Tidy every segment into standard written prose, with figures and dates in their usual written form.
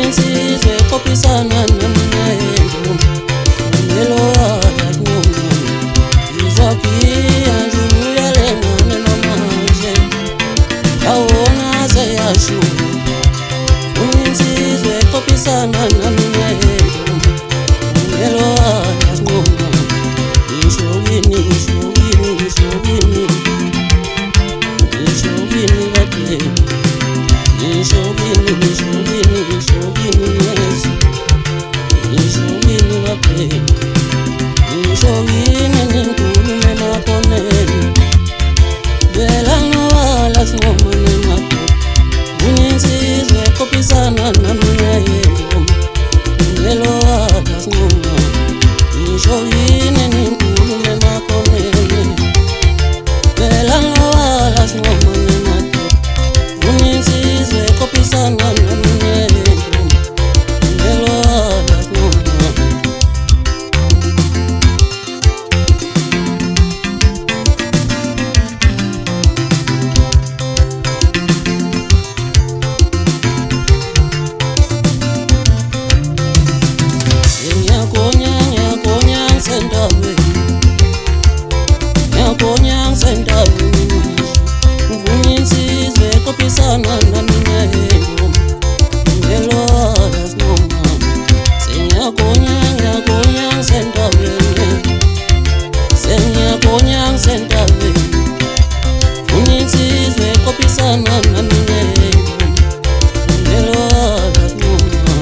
Uninsizwe kopisana namnayengu Ngelowana nyuma Izapia njulu yale mwane nomanje Kaona zayashu Uninsizwe kopisana namnayengu Ngelowana nyuma Ishogini vate Ishogini yes Ishogini vate Ishogini ninkulume makoneni Vela ngawala singomane mako Uninsizwe kopisana namnayengu Ngelowana singoma Ishogini ninkulume makoneni Vela ngawala singomane mako Uninsizwe kopisana namnayengu Ngelowana singoma Nyakonya sendawe Nyakonya sendawe Uninsizwe kopisana namnayengu Ngelowana singoma Nyakonya sendawe Nyakonya sendawe Uninsizwe kopisana namnayengu Ngelowana singoma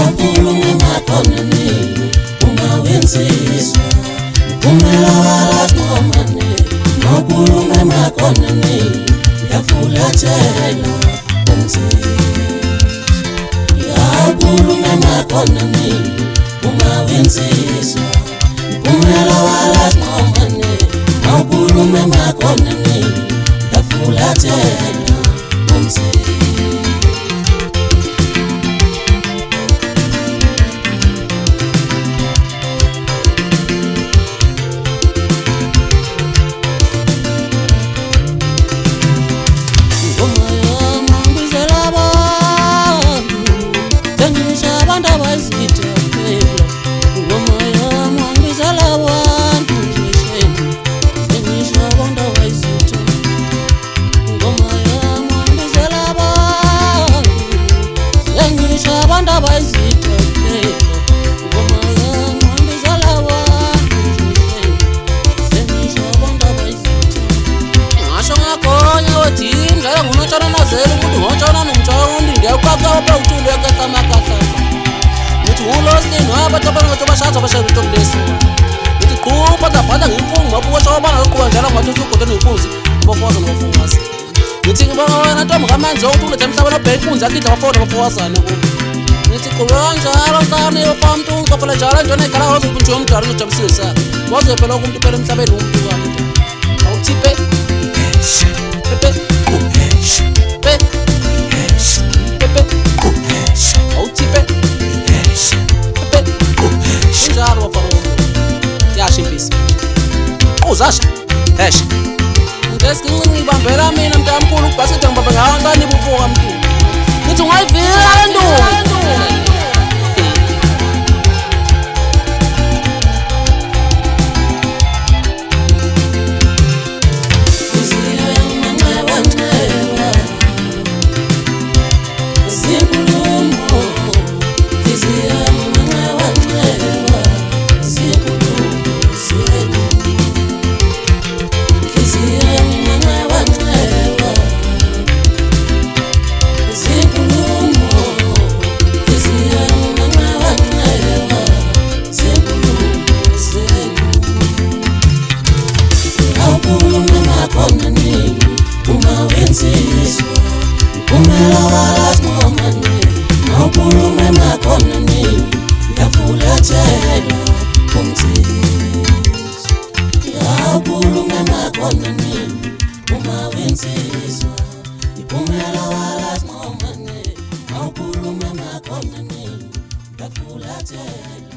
Akulume makoneni Umawensizwa Umelawala singomane Akulume makoneni Yafulatela Akulume makoneni Umawensizwa Umelawala singomane Akulume makoneni Yafulatela Manzo utule temhlabela bhekunza kidla bafona bafowazana ku nithi kubanjalo nkani yopamntu ngophala njalo njona ikhala hozo kunje umdala ngojabusisa waze phela umuntu phela emhlabeni umuntu wami awuthipe pepe pepe pepe awuthipe pepe njalo bafana yasho impisi uzasha hesh Ngesincinci ibambela mina mntamkhulu ubhasithi ngibamba ngahangani bufuka mntu Nithi ungayivila ntombi Umelawala singomane Akulume makoneni Yafulatela Akulume makoneni Umawensizwa Umelawala singomane Akulume makoneni Yafulatela